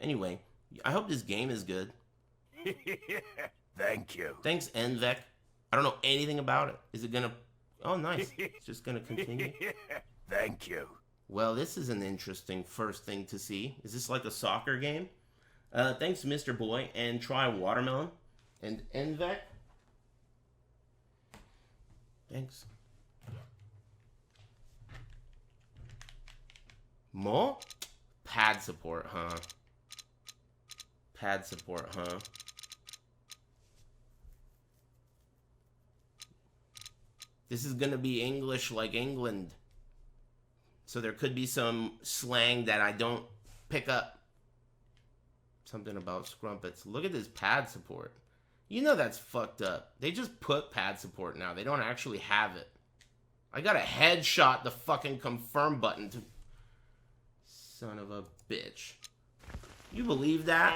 Anyway, I hope this game is good. Thank you. Thanks, Envec. I don't know anything about it. Is it gonna... Oh, nice. It's just gonna continue. Thank you. Well, this is an interesting first thing to see. Is this like a soccer game? Thanks, Mr. Boy, and try watermelon. And Envec. Thanks. More? Pad support, huh? Pad support, huh? This is gonna be English like England. So there could be some slang that I don't pick up. Something about scrumpets. Look at this pad support. You know that's fucked up. They just put pad support now. They don't actually have it. I gotta headshot the fucking confirm button to... Son of a bitch. You believe that?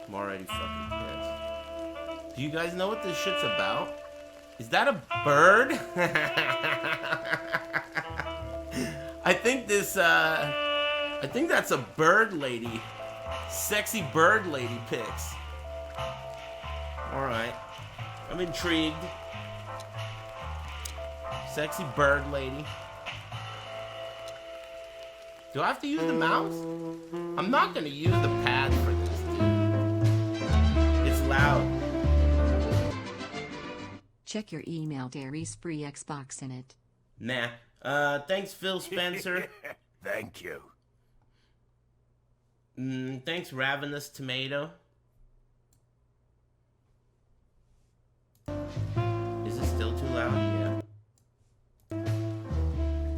I'm already fucking pissed. Do you guys know what this shit's about? Is that a bird? I think this, I think that's a bird lady. Sexy bird lady pics. Alright. I'm intrigued. Sexy bird lady. Do I have to use the mouse? I'm not gonna use the pad for this, dude. It's loud. Check your email. Aris free Xbox in it. Nah. Thanks, Phil Spencer. Thank you. Thanks, Ravenous Tomato. Is it still too loud? Yeah.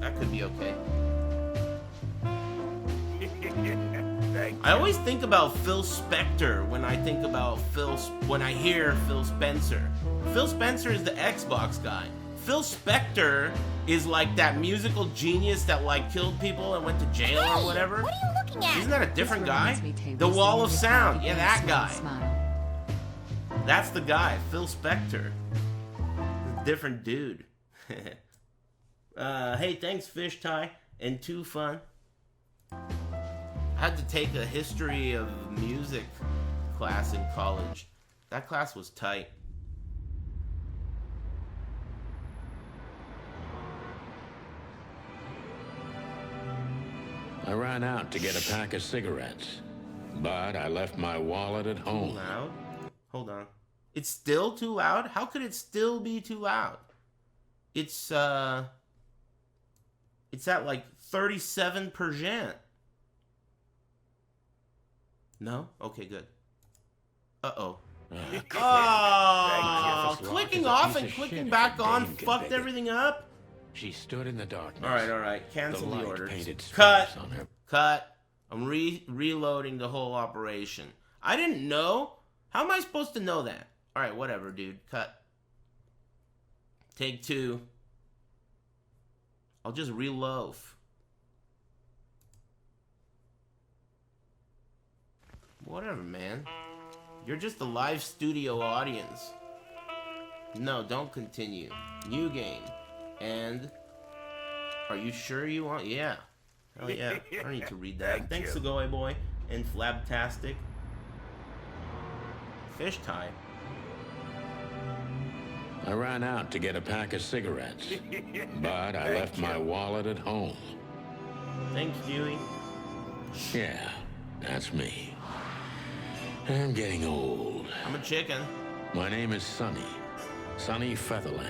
That could be okay. Thank you. I always think about Phil Spector when I think about when I hear Phil Spencer. Phil Spencer is the Xbox guy. Phil Spector is like that musical genius that like killed people and went to jail or whatever. What are you looking at? Isn't that a different guy? Me, The Wall of Sound. Yeah, that guy. Smile. That's the guy, Phil Spector. A different dude. Hey, thanks, Fish Tie and Too Fun. I had to take a history of music class in college. That class was tight. I ran out to get a pack of cigarettes, but I left my wallet at Too home. loud? Hold on. It's still too loud? How could it still be too loud? It's at like 37%. No? Okay, good. Uh-oh. Oh, clicking off and clicking back on fucked everything up? She stood in the darkness. Alright. Cancel the light order. painted Cut. spells on her. Cut. I'm reloading the whole operation. I didn't know. How am I supposed to know that? Alright, whatever, dude. Cut. Take 2. I'll just reload. Whatever, man. You're just a live studio audience. No, don't continue. New game. And... Are you sure you want... Yeah. Oh, yeah. I don't need to read that. Thanks, Segoy Boy. And Flabtastic. Fish Tie. I ran out to get a pack of cigarettes, but I left my wallet at home. Thanks, Dewey. Yeah, that's me. I'm getting old. I'm a chicken. My name is Sonny Featherland,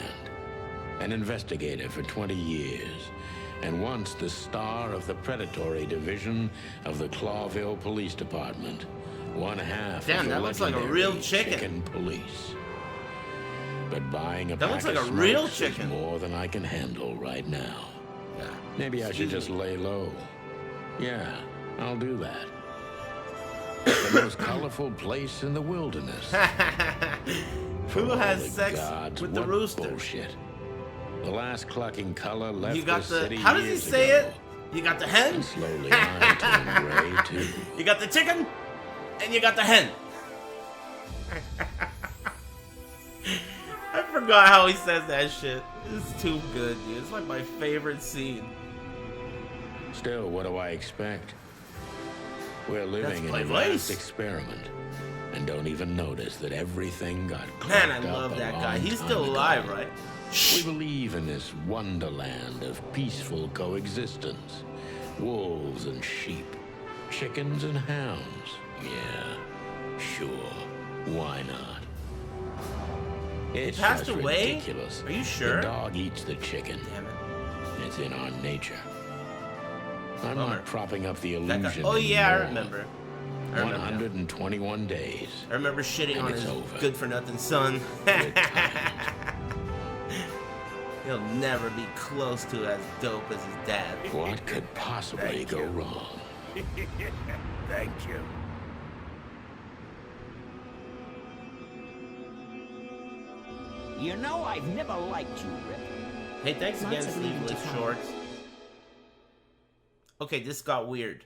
an investigator for 20 years, and once the star of the predatory division of the Clawville Police Department, one half Damn, of the that looks like a legendary real chicken. Police. But buying a That pack looks like of a real smokes chicken. is more than I can handle right now. Yeah. Maybe I should Excuse just me. lay low. Yeah, I'll do that. The most colorful place in the wilderness. Who has Holy sex gods, with the what rooster? Bullshit. The last clucking color left You got the the... city How does he years say ago. it? You got the hen? And slowly I turned gray too. You got the chicken? And you got the hen. I forgot how he says that shit. It's too good, dude. It's like my favorite scene. Still, what do I expect? We're living in my a voice. vast experiment, and don't even notice that everything got Man, I clogged up love a that guy. long He's time still ago. alive, right? We believe in this wonderland of peaceful coexistence. Wolves and sheep, chickens and hounds. Yeah, sure. Why not? It's Passed just away? ridiculous. Are you sure? The dog eats the chicken. Damn it. It's in our nature. I'm Bummer. not propping up the That guy- illusion Oh yeah, I anymore. remember. I remember. now. 121 days. I remember shitting And on it's his over. good-for-nothing son. Good times. He'll never be close to as dope as his dad. What could possibly Thank go you. wrong? Thank you. You know, I've never liked you, Rip. Hey, thanks again, Lots of leaving Sleeveless to come. Shorts. Okay, this got weird.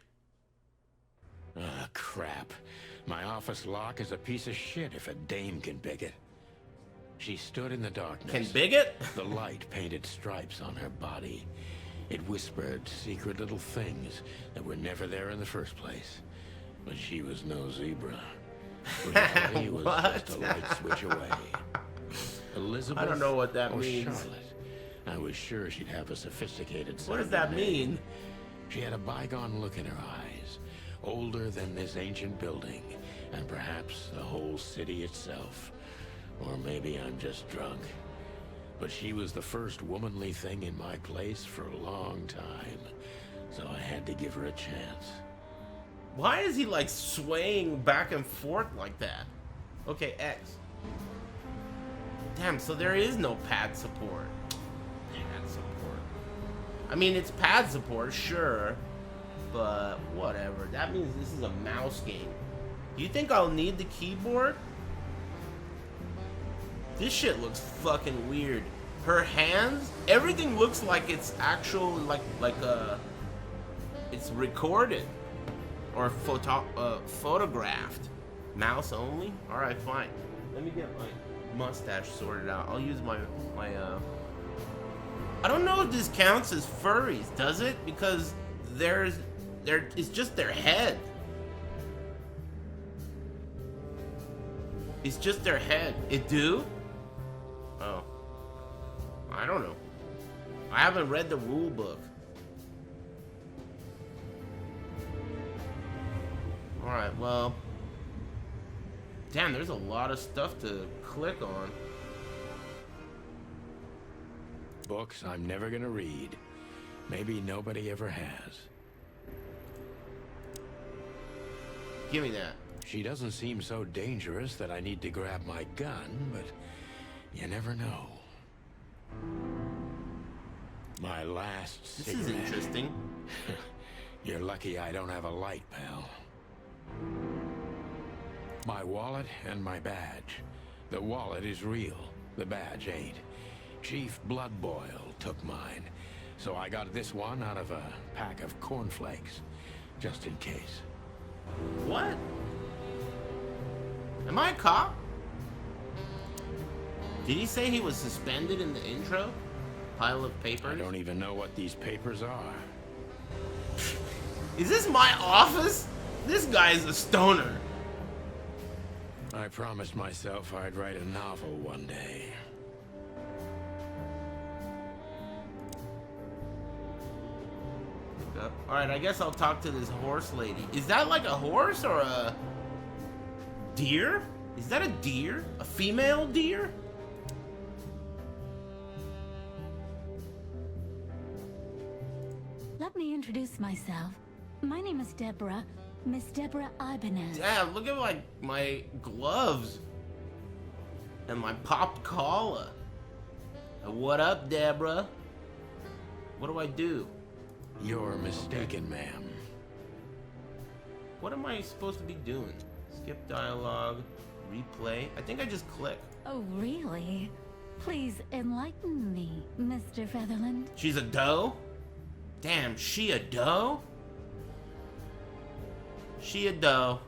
Ah, crap. My office lock is a piece of shit if a dame can pick it. She stood in the darkness. Can Bigot? The light painted stripes on her body. It whispered secret little things that were never there in the first place. But she was no zebra. Reality was just a light switch away. Elizabeth I don't know what that or means. Charlotte. I was sure she'd have a sophisticated What does sounding that name. mean? She had a bygone look in her eyes, older than this ancient building, and perhaps the whole city itself. Or maybe I'm just drunk. But she was the first womanly thing in my place for a long time, so I had to give her a chance. Why is he like swaying back and forth like that? Okay, X. Damn, so there is no pad support. Pad support. I mean, it's pad support, sure, but whatever. That means this is a mouse game. Do you think I'll need the keyboard? This shit looks fucking weird. Her hands, everything looks like it's actual, it's recorded or photographed. Mouse only? All right, fine. Let me get my mustache sorted out. I'll use my I don't know if this counts as furries, does it? Because it's just their head. It's just their head. It do? Oh. I don't know. I haven't read the rule book. Alright, well. Damn, there's a lot of stuff to click on. Books I'm never gonna read. Maybe nobody ever has. Give me that. She doesn't seem so dangerous that I need to grab my gun, but you never know. My last This cigarette. is interesting. You're lucky I don't have a light, pal. My wallet and my badge. The wallet is real. The badge ain't. Chief Bloodboil took mine, so I got this one out of a pack of cornflakes, just in case. What? Am I a cop? Did he say he was suspended in the intro? Pile of I papers? don't even know what these papers are. Is this my office? This guy's a stoner. I promised myself I'd write a novel one day. Alright, I guess I'll talk to this horse lady. Is that like a horse or a deer? Is that a deer? A female deer? Let me introduce myself. My name is Deborah, Miss Deborah Ibanez. Damn, look at my gloves. And my popped collar. What up, Deborah? What do I do? You're mistaken, ma'am. What am I supposed to be doing? Skip dialogue, replay. I think I just click. Oh, really? Please enlighten me, Mr. Featherland. She's a doe? Damn, she a doe? She a doe.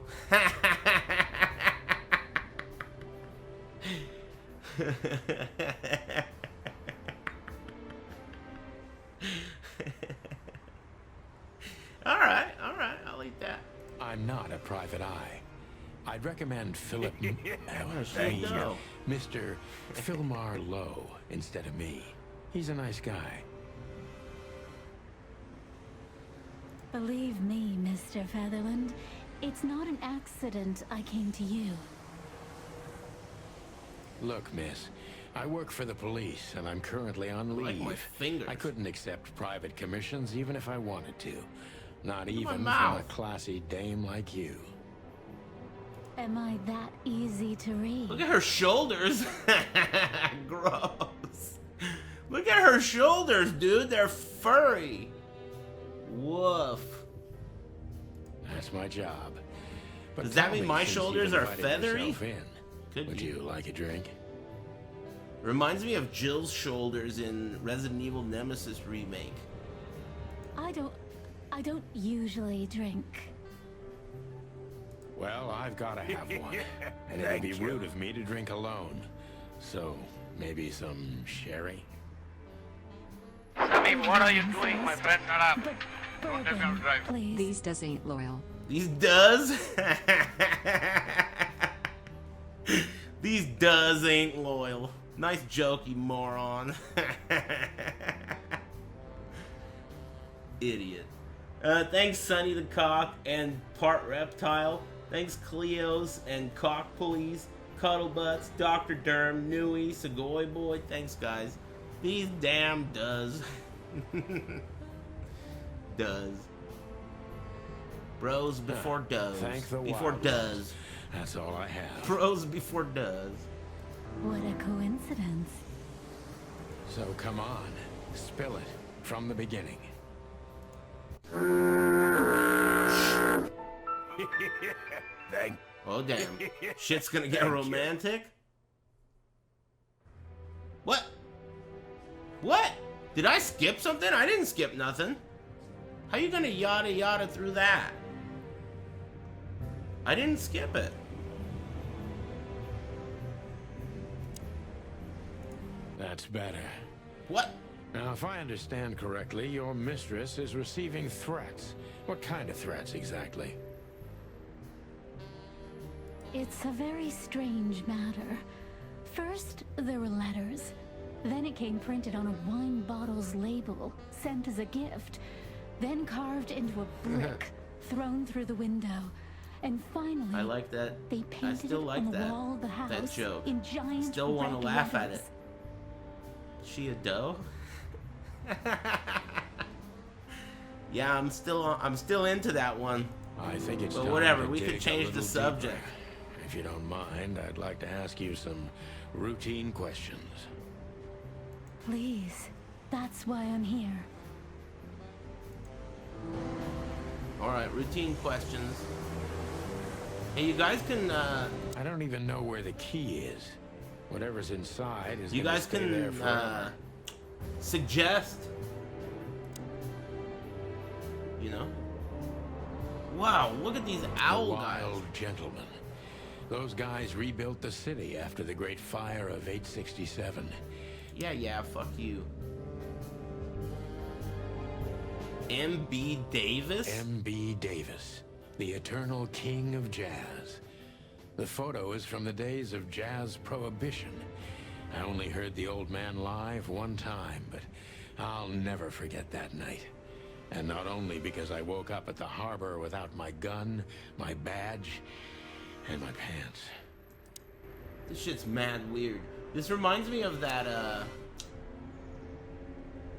All right, I'll eat that. I'm not a private eye. I'd recommend Philip, Thank you. Mr. Philmar Lowe instead of me. He's a nice guy. Believe me, Mr. Featherland, it's not an accident I came to you. Look, miss, I work for the police, and I'm currently on Like leave. my fingers. I couldn't accept private commissions even if I wanted to. Not my even from a mouth. classy dame like you. Am I that easy to read? Look at her shoulders. Gross. Look at her shoulders, dude. They're furry. Woof. That's my job. But Does that tell mean me, my since shoulders you've are invited feathery? yourself in, Could would be. you like a drink? Reminds me of Jill's shoulders in Resident Evil Nemesis remake. I don't usually drink. Well, I've got to have one. And it'd be Thank you. rude of me to drink alone. So, maybe some sherry? Sammy, what are you doing, my friend? Shut up. But Don't let me bourbon, drive. please. These does ain't loyal. These does? These does ain't loyal. Nice joke, you moron. Idiot. Thanks, Sonny the Cock and Part Reptile. Thanks, Cleos and Cock Police, Cuddlebutts, Dr. Derm, Nui, Segoy Boy. Thanks, guys. These damn does. Does. Bros before does. Thank the Before wild does. ones. That's all I have. Bros before does. What a coincidence. So come on, spill it from the beginning. Thank Oh, damn. Shit's gonna get romantic? What? What? Did I skip something? I didn't skip nothing. How you gonna yada yada through that? I didn't skip it. That's better. What? Now, if I understand correctly, your mistress is receiving threats. What kind of threats exactly? It's a very strange matter. First, there were letters. Then it came printed on a wine bottle's label, sent as a gift. Then carved into a brick, thrown through the window. And finally, I like that. they I painted still it like on the that. wall of the house That joke. in giant Still want to red laugh at letters. it. She a doe? Yeah, I'm still into that one. I think it's But time whatever, to we could dig a change the little subject. deeper. If you don't mind, I'd like to ask you some routine questions. Please, that's why I'm here. Alright, routine questions. Hey, you guys can, I don't even know where the key is. Whatever's inside is you gonna guys stay there can, forever. suggest, you know? Wow, look at these The owl guys. wild gentlemen. Those guys rebuilt the city after the Great Fire of 867. Yeah, fuck you. M.B. Davis? M.B. Davis, the eternal king of jazz. The photo is from the days of jazz prohibition. I only heard the old man live one time, but I'll never forget that night. And not only because I woke up at the harbor without my gun, my badge, and my pants. This shit's mad weird. This reminds me of that,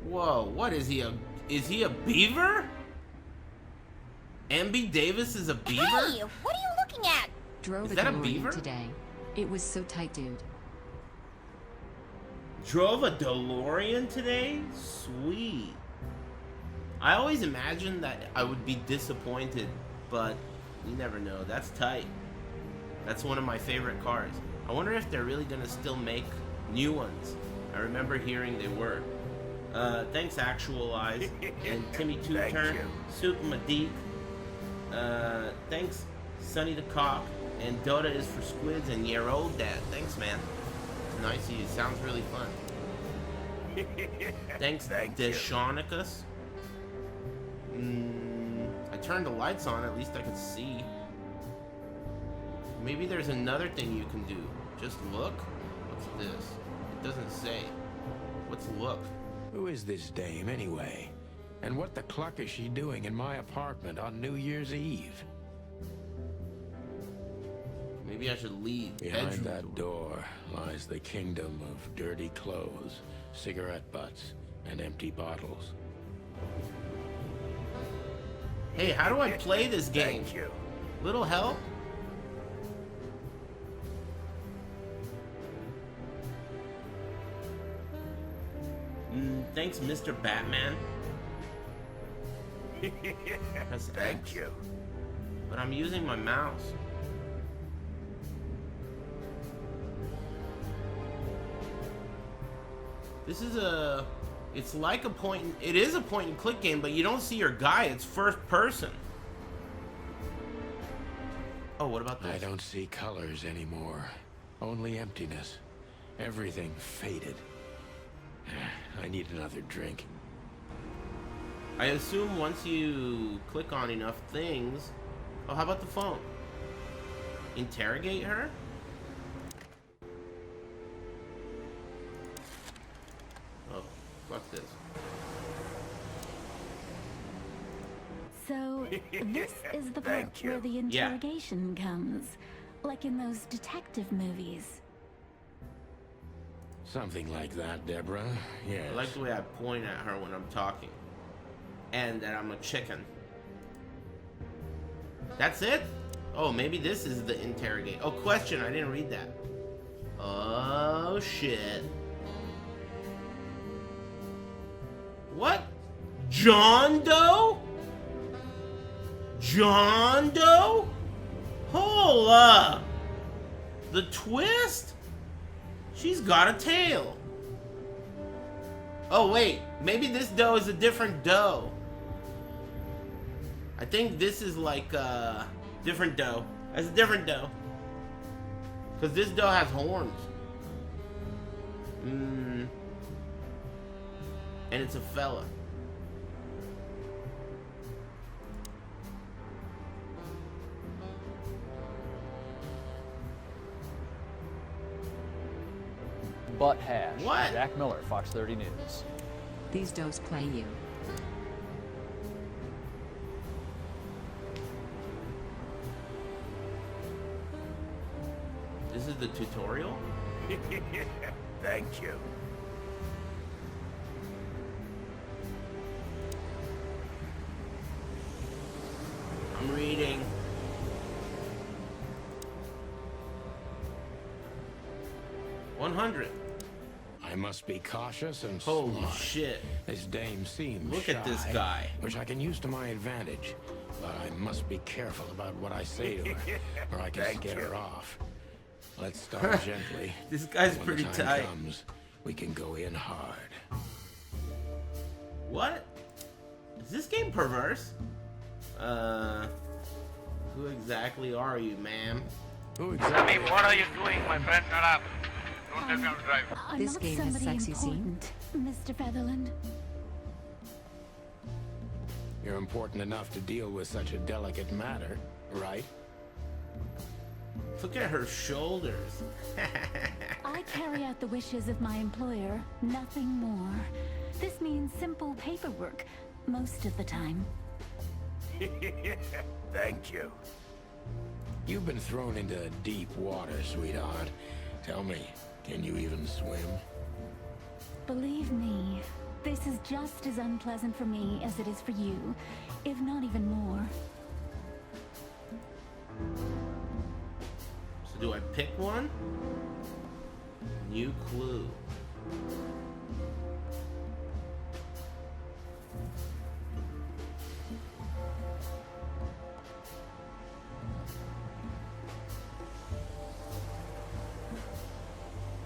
Whoa, what is he a beaver? M.B. Davis is a beaver? Hey, what are you looking at? Drove Is a that a DeLorean beaver? today. It was so tight, dude. Drove a DeLorean today? Sweet. I always imagined that I would be disappointed, but you never know. That's tight. That's one of my favorite cars. I wonder if they're really gonna still make new ones. I remember hearing they were. Thanks, Actualize, and Timmy Two Thank Turn, you. Soup Madik. Thanks, Sonny the Cock, and Dota is for Squids, and your old dad. Thanks, man. Nice of you. Sounds really fun. Thanks, Thank you. Deshonicus. turned the lights on, at least I could see. Maybe there's another thing you can do. Just look? What's this? It doesn't say. What's look? Who is this dame, anyway? And what the cluck is she doing in my apartment on New Year's Eve? Maybe I should leave. Behind Bedroom that door lies the kingdom of dirty clothes, cigarette butts, and empty bottles. Hey, how do I play this game? Thank you. Little help? Thanks, Mr. Batman. Press Thank X. you. But I'm using my mouse. This is a... It's like a point... It is a point and click game, but you don't see your guy. It's first person. Oh, what about this? I don't see colors anymore. Only emptiness. Everything faded. I need another drink. I assume once you click on enough things... Oh, how about the phone? Interrogate her? Oh, fuck this. So, this is the part Thank you. where the Yeah. interrogation comes. Like in those detective movies. Something like that, Deborah. Yes. I like the way I point at her when I'm talking. And that I'm a chicken. That's it? Oh, maybe this is the interrogate. Oh, question. I didn't read that. Oh, shit. What? John Doe? John Doe? Hold up. The twist? She's got a tail. Oh, wait. Maybe this doe is a different doe. I think this is like different doe. That's a different doe. Because this doe has horns. And it's a fella. Butt hash. What? Jack Miller, Fox 30 News. These does play you. This is the tutorial? Thank you. I'm reading. $100. I must be cautious and Holy smart. shit. This dame seems Look at this shy, guy. which I can use to my advantage. But I must be careful about what I say to her, or I can Thank scare you. her off. Let's start gently. This guy's When pretty the time tight. comes, we can go in hard. What? Is this game perverse? Who exactly are you, ma'am? Who I exactly? mean, what are you doing, my friend? Shut up. Don't tell me how to drive. I'm This not game has somebody sexy scene. important, Mr. Featherland. You're important enough to deal with such a delicate matter, right? Look at her shoulders. I carry out the wishes of my employer, nothing more. This means simple paperwork, most of the time. Thank you. You've been thrown into deep water, sweetheart. Tell me, can you even swim? Believe me, this is just as unpleasant for me as it is for you, if not even more. So do I pick one? New clue.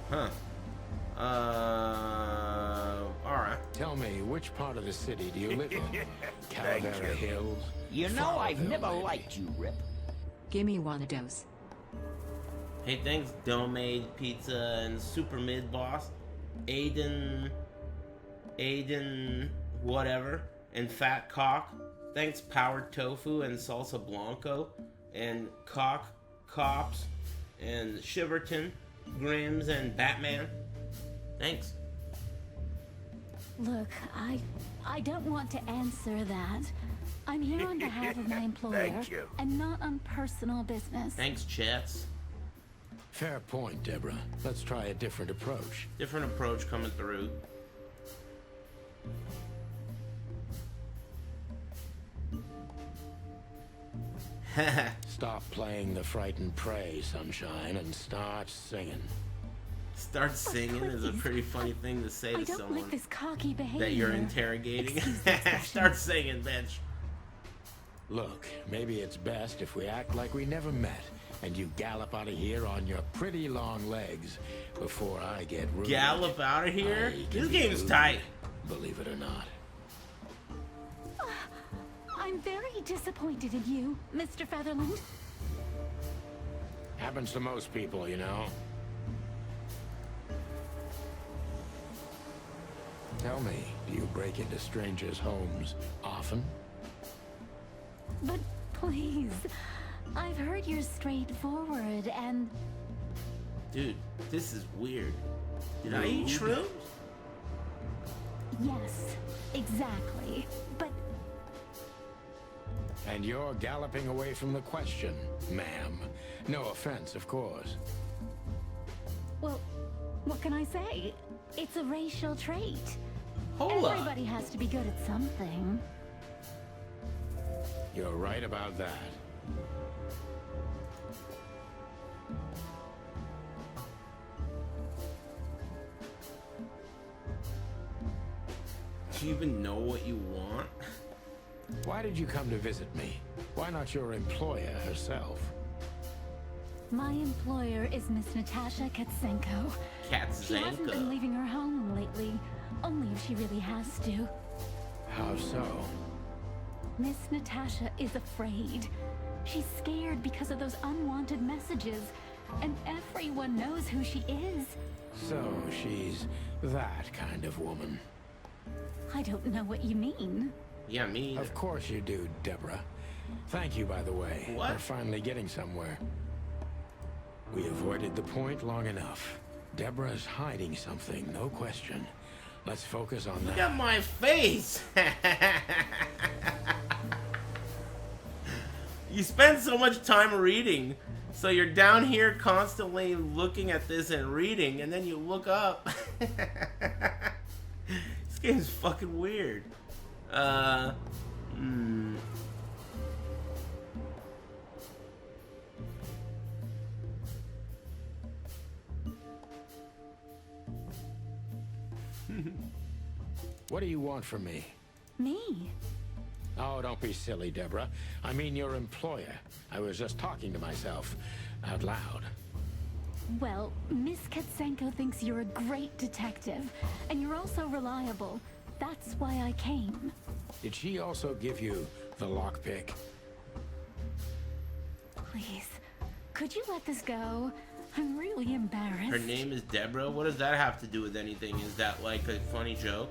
Huh. Alright. Tell me, which part of the city do you live in? Thank Calavera you. Hills? You know I've Farmville, never maybe. liked you, Rip. Gimme one of those. Hey, thanks, Domade Pizza and Super Mid Boss, Aiden, whatever, and Fat Cock. Thanks, Powered Tofu and Salsa Blanco and Cops and Shiverton, Grims and Batman. Thanks. Look, I don't want to answer that. I'm here on behalf of my employer Thank you. and not on personal business. Thanks, Chets. Fair point, Deborah. Let's try a different approach. Different approach coming through. Stop playing the frightened prey, Sunshine, and start singing. Start singing is a pretty funny thing to say I to don't someone like this cocky behavior. that you're interrogating. Excuse the expression. Start singing, bitch. Look, maybe it's best if we act like we never met, and you gallop out of here on your pretty long legs before I get rude. Gallop out of here? I can This be game's rude, tight. believe it or not. I'm very disappointed in you, Mr. Featherland. Happens to most people, you know. Tell me, do you break into strangers' homes often? But please, I've heard you're straightforward and... Dude, this is weird. Did I eat shrooms? Yes, exactly. But And you're galloping away from the question, ma'am. No offense, of course. well, what can I say? It's a racial trait. Hold up. Everybody has to be good at something. You're right about that. Do you even know what you want? Why did you come to visit me? Why not your employer herself? My employer is Miss Natasha Katsenko. She hasn't been Katzenka. leaving her home lately, only if she really has to. How so? Miss Natasha is afraid. She's scared because of those unwanted messages, and everyone knows who she is. So she's that kind of woman. I don't know what you mean. Yeah, me either. Of course you do, Deborah. Thank you, by the way. What? We're finally getting somewhere. We avoided the point long enough. Deborah's hiding something, no question. Let's focus on Look that. at my face. You spend so much time reading, so you're down here constantly looking at this and reading, and then you look up. This game's fucking weird. What do you want from me? Me? Oh, don't be silly, Deborah. I mean your employer. I was just talking to myself out loud. Well, Miss Katsenko thinks you're a great detective, and you're also reliable. That's why I came. Did she also give you the lockpick? Please, could you let this go? I'm really embarrassed. Her name is Deborah? What does that have to do with anything? Is that like a funny joke?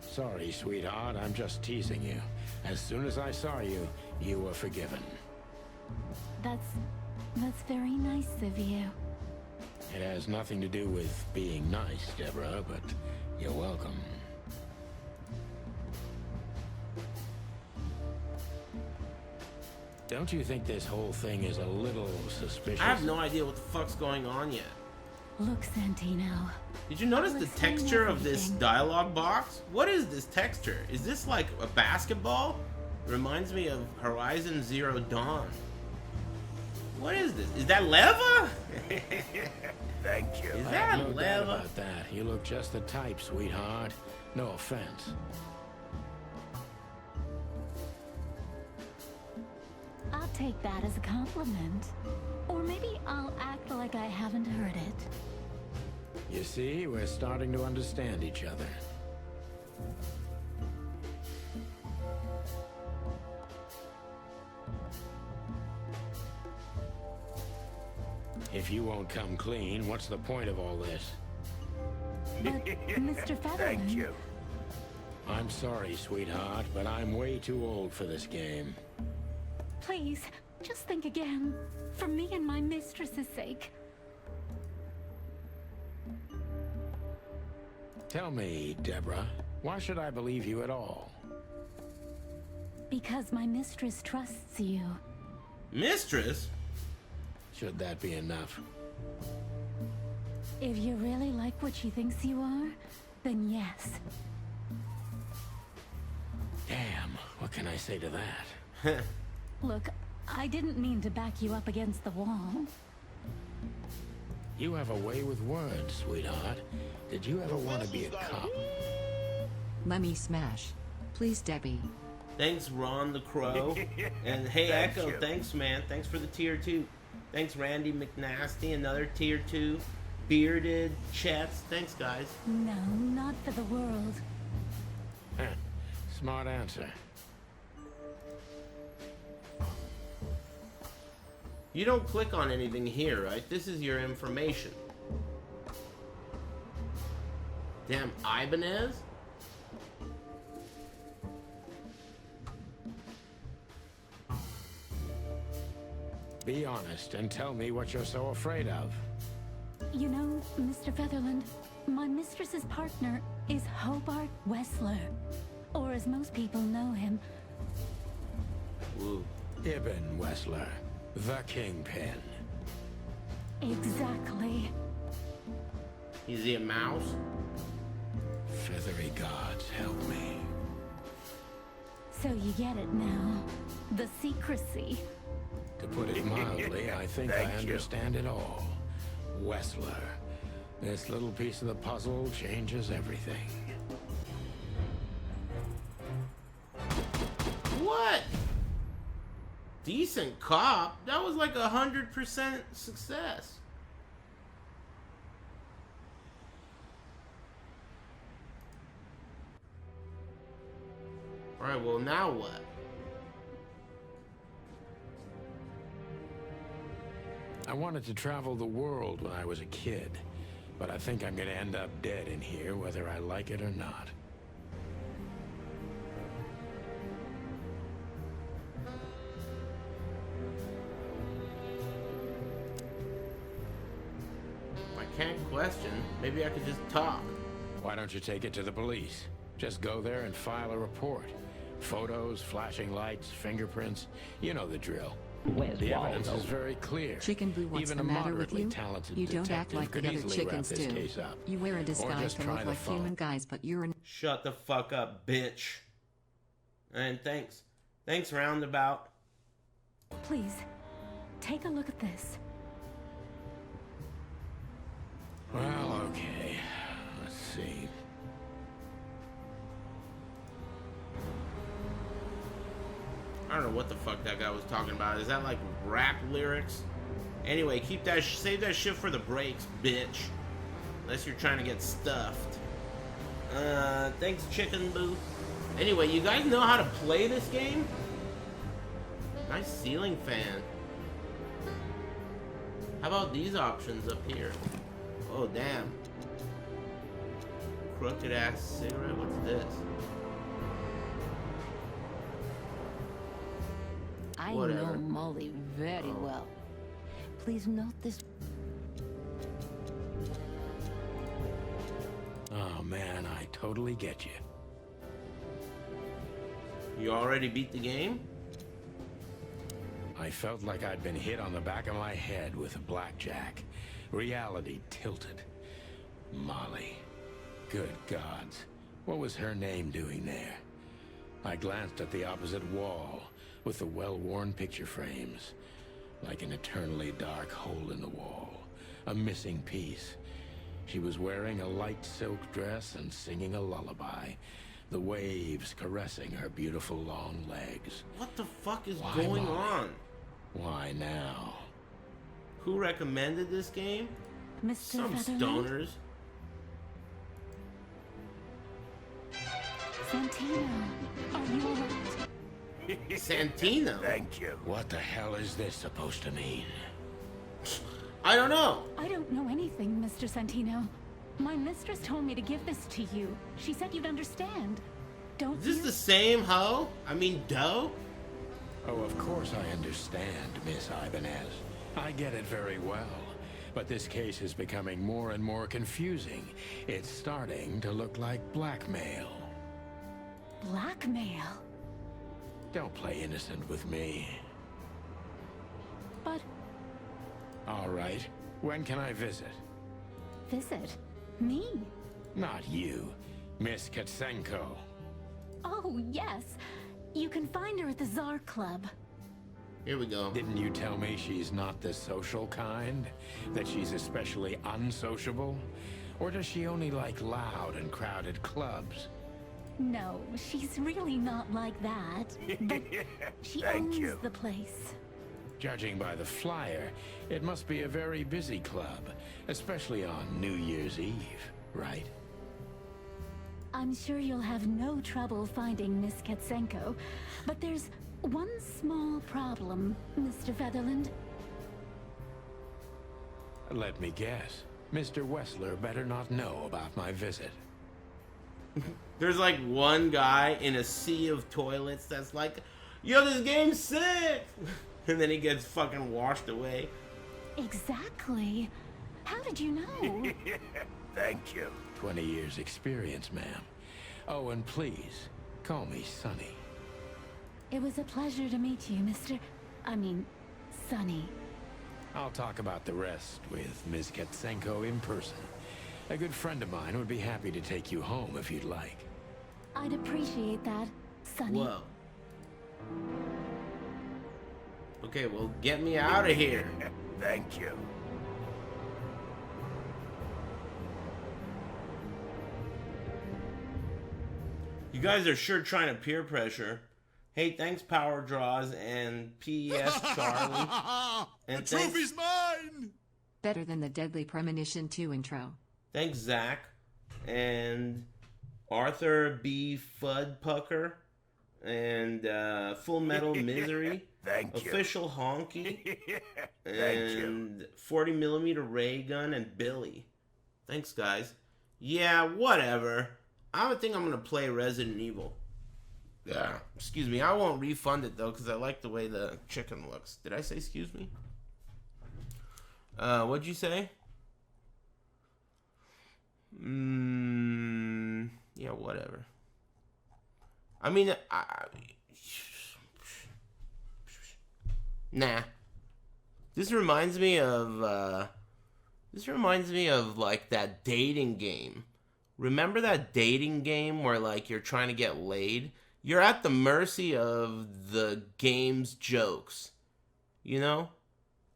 Sorry, sweetheart. I'm just teasing you. As soon as I saw you, you were forgiven. That's very nice of you. It has nothing to do with being nice, Deborah, but you're welcome. Don't you think this whole thing is a little suspicious? I have no idea what the fuck's going on yet. Look, Santino. Did you notice I'll the explain texture of this everything. dialogue box? What is this texture? Is this like a basketball? Reminds me of Horizon Zero Dawn. What is this? Is that leva? Thank you. Is I that have no doubt leva? about that. You look just the type, sweetheart. No offense. I'll take that as a compliment. Or maybe I'll act like I haven't heard it. You see, we're starting to understand each other. If you won't come clean, what's the point of all this? But, Mr. Featherland, Thank you. I'm sorry, sweetheart, but I'm way too old for this game. Please, just think again. For me and my mistress's sake. Tell me, Deborah, why should I believe you at all? Because my mistress trusts you. Mistress? Should that be enough? If you really like what she thinks you are, then yes. Damn, what can I say to that? Look, I didn't mean to back you up against the wall. You have a way with words, sweetheart. Did you ever want to be a cop? Lemmy Smash. Please, Debbie. Thanks, Ron the Crow. And hey, Thank Echo, you. thanks, man. Thanks for the tier 2. Thanks, Randy McNasty, another tier 2. Bearded Chets, thanks, guys. No, not for the world. Heh, smart answer. You don't click on anything here, right? This is your information. Damn, Ibanez? Be honest and tell me what you're so afraid of. You know, Mr. Featherland, my mistress's partner is Hobart Wessler. Or as most people know him, Ooh. Ibn Wessler, the Kingpin. exactly. Is he a mouse? Feathery gods, help me. So you get it now. The secrecy. To put it mildly, I think I Thank you. understand it all. Wessler. This little piece of the puzzle changes everything. What? Decent cop? That was like 100% success. Alright, well now what? I wanted to travel the world when I was a kid, but I think I'm gonna end up dead in here whether I like it or not. I can't question. Maybe I could just talk. Why don't you take it to the police? Just go there and file a report. Photos, flashing lights, fingerprints, you know the drill. Where's The evidence Waldo? is very clear. Chicken Boo, what's Even the a matter with moderately you? talented You don't act detective like could the other easily wrap chickens this do. case up. You wear a Or disguise just to try look the like phone. human guys, but you're an... Shut the fuck up, bitch. And thanks. Thanks, Roundabout. Please, take a look at this. Well, okay. Let's see. I don't know what the fuck that guy was talking about. Is that like rap lyrics? Anyway, keep that, save that shit for the breaks, bitch. Unless you're trying to get stuffed. Thanks, Chicken Boo. Anyway, you guys know how to play this game? Nice ceiling fan. How about these options up here? Oh, damn. Crooked ass cigarette, what's this? I Whatever. know Molly very well. Please note this. Oh man, I totally get you. You already beat the game? I felt like I'd been hit on the back of my head with a blackjack. Reality tilted. Molly. Good gods. What was her name doing there? I glanced at the opposite wall with the well-worn picture frames. Like an eternally dark hole in the wall. A missing piece. She was wearing a light silk dress and singing a lullaby. The waves caressing her beautiful long legs. What the fuck is Why, going Molly? on? Why now? Who recommended this game? Mr. Some Featherland? stoners. Santino, are you alright? Santino? Thank you. What the hell is this supposed to mean? I don't know. I don't know anything, Mr. Santino. My mistress told me to give this to you. She said you'd understand. Don't Is this you? the same hoe? I mean, dough? Oh, of course I understand, Miss Ibanez. I get it very well. But this case is becoming more and more confusing. It's starting to look like blackmail. Blackmail? Don't play innocent with me. But All right. When can I visit? visit me? Not you, Miss Katsenko. Oh, yes. You can find her at the Tsar Club. Here we go. Didn't you tell me she's not the social kind? That she's especially unsociable? Or does she only like loud and crowded clubs? No, she's really not like that. But she Thank owns you. the place. Judging by the flyer, it must be a very busy club, especially on New Year's Eve, right? I'm sure you'll have no trouble finding Miss Katsenko, but there's one small problem, Mr. Featherland. Let me guess. Mr. Wessler better not know about my visit. There's like one guy in a sea of toilets that's like, yo, this game's sick! And then he gets fucking washed away. Exactly. How did you know? Thank you. 20 years experience, ma'am. Oh, and please, call me Sonny. It was a pleasure to meet you, Sonny. I'll talk about the rest with Ms. Katsenko in person. A good friend of mine would be happy to take you home if you'd like. I'd appreciate that, Sonny. Whoa. Okay, well, get me out of here. Thank you. You guys are sure trying to peer pressure. Hey, thanks Power Draws and P.S. Charlie. And The trophy's mine! Better than the Deadly Premonition 2 intro. Thanks Zach and Arthur B. Fudpucker and Full Metal Misery. Thank you. Official Honky. Thank you. And 40mm Ray Gun and Billy. Thanks guys. Yeah, whatever. I don't think I'm gonna play Resident Evil. Yeah. Excuse me. I won't refund it though because I like the way the chicken looks. Did I say excuse me? What'd you say? Yeah, whatever. I mean, nah. This reminds me of like that dating game. Remember that dating game where like you're trying to get laid? You're at the mercy of the game's jokes. You know?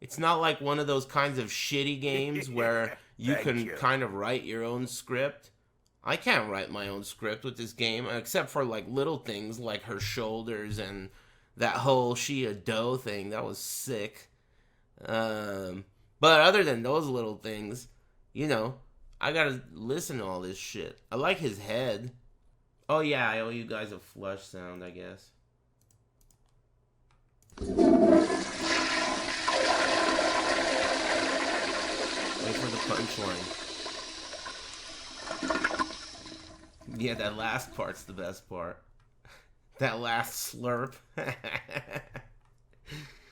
It's not like one of those kinds of shitty games where you can kind of write your own script. I can't write my own script with this game, except for like little things like her shoulders and that whole she a doe thing. That was sick. But other than those little things, you know, I gotta listen to all this shit. I like his head. Oh yeah, I owe you guys a flush sound, I guess. Wait for the punchline. Yeah, that last part's the best part. That last slurp.